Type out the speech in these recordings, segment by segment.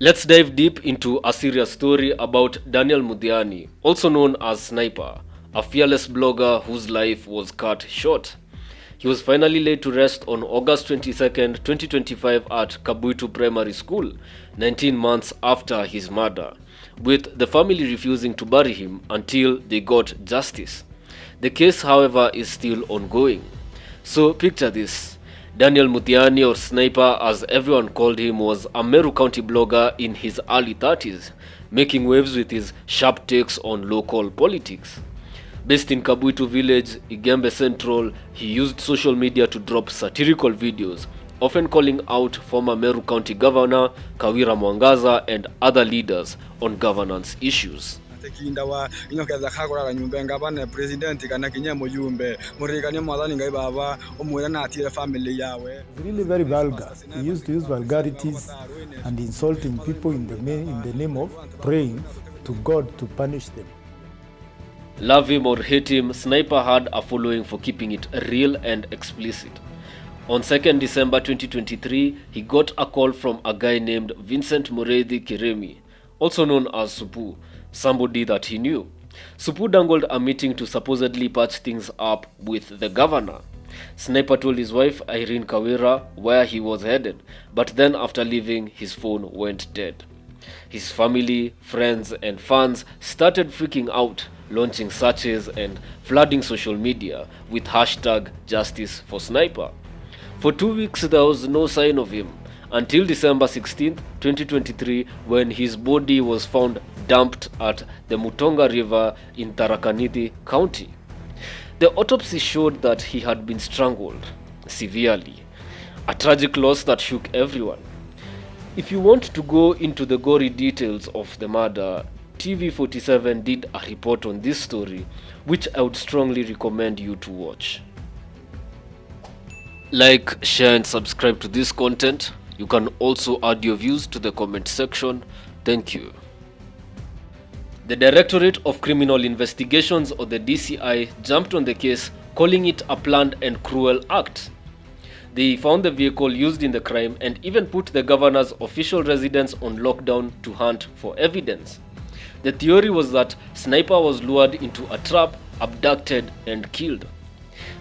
Let's dive deep into a serious story about Daniel Muthiani, also known as Sniper, a fearless blogger whose life was cut short. He was finally laid to rest on August 22nd, 2025 at Kabuitu Primary School, 19 months after his murder, with the family refusing to bury him until they got justice. The case, however, is still ongoing. So picture this. Daniel Muthiani, or Sniper as everyone called him, was a Meru County blogger in his early 30s, making waves with his sharp takes on local politics. Based in Kabuitu village, Igembe Central, he used social media to drop satirical videos, often calling out former Meru County Governor Kawira Mwangaza and other leaders on governance issues. Tekindawa inyokeza khakora nyumbe ngabane president kana kinyemo yumbe murikane mwadhani ngai baba omwera na atire family yawe. Really very vulgar. He used to use vulgarities and insulting people in the name of praying to God to punish them. Love him or hate him, Sniper had a following for keeping it real and explicit. On 2nd December 2023, he got a call from a guy named Vincent Muredi Kiremi, also known as Supu, somebody that he knew. Supu dangled a meeting to supposedly patch things up with the governor. Sniper told his wife Irene Kawira where he was headed, but then after leaving, his phone went dead. His family, friends and fans started freaking out, launching searches and flooding social media with hashtag Justice for Sniper. For 2 weeks there was no sign of him, until December 16, 2023, when his body was found dumped at the Mutonga River in Tharaka County. The autopsy showed that he had been strangled severely, a tragic loss that shook everyone. If you want to go into the gory details of the murder, TV47 did a report on this story, which I would strongly recommend you to watch. Like, share and subscribe to this content. You can also add your views to the comment section. Thank you. The Directorate of Criminal Investigations, or the DCI, jumped on the case, calling it a planned and cruel act. They found the vehicle used in the crime and even put the governor's official residence on lockdown to hunt for evidence. The theory was that Sniper was lured into a trap, abducted and killed.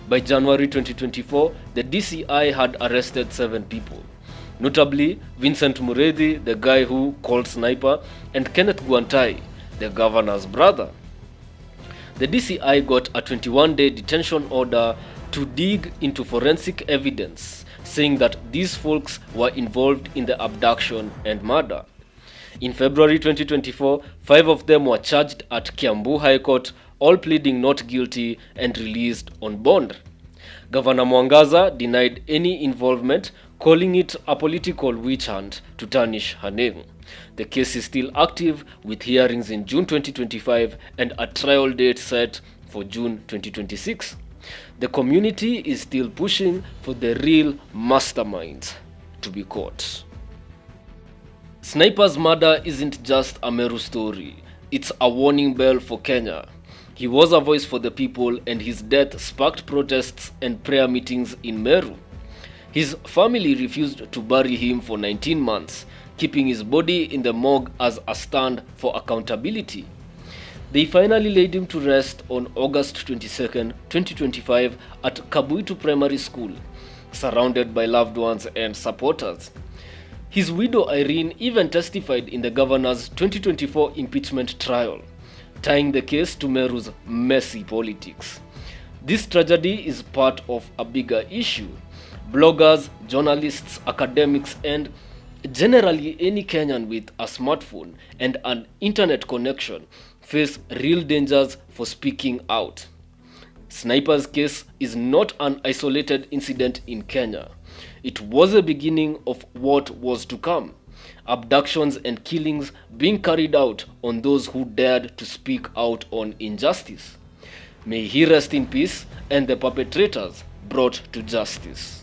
By January 2024, the DCI had arrested 7 people. Notably, Vincent Muredi, the guy who called Sniper, and Kenneth Guantai, the governor's brother. The DCI got a 21-day detention order to dig into forensic evidence, saying that these folks were involved in the abduction and murder. In February 2024, 5 of them were charged at Kiambu High Court, all pleading not guilty and released on bond. Governor Mwangaza denied any involvement, calling it a political witch hunt to tarnish her name. The case is still active, with hearings in June 2025 and a trial date set for June 2026. The community is still pushing for the real masterminds to be caught. Sniper's murder isn't just a Meru story, it's a warning bell for Kenya. He was a voice for the people, and his death sparked protests and prayer meetings in Meru. His family refused to bury him for 19 months, keeping his body in the morgue as a stand for accountability. They finally laid him to rest on August 22nd, 2025 at Kabuitu Primary School, surrounded by loved ones and supporters. His widow Irene even testified in the governor's 2024 impeachment trial, tying the case to Meru's messy politics. This tragedy is part of a bigger issue. Bloggers, journalists, academics, and generally any Kenyan with a smartphone and an internet connection face real dangers for speaking out. Sniper's case is not an isolated incident in Kenya. It was the beginning of what was to come. Abductions and killings being carried out on those who dared to speak out on injustice. May he rest in peace and the perpetrators brought to justice.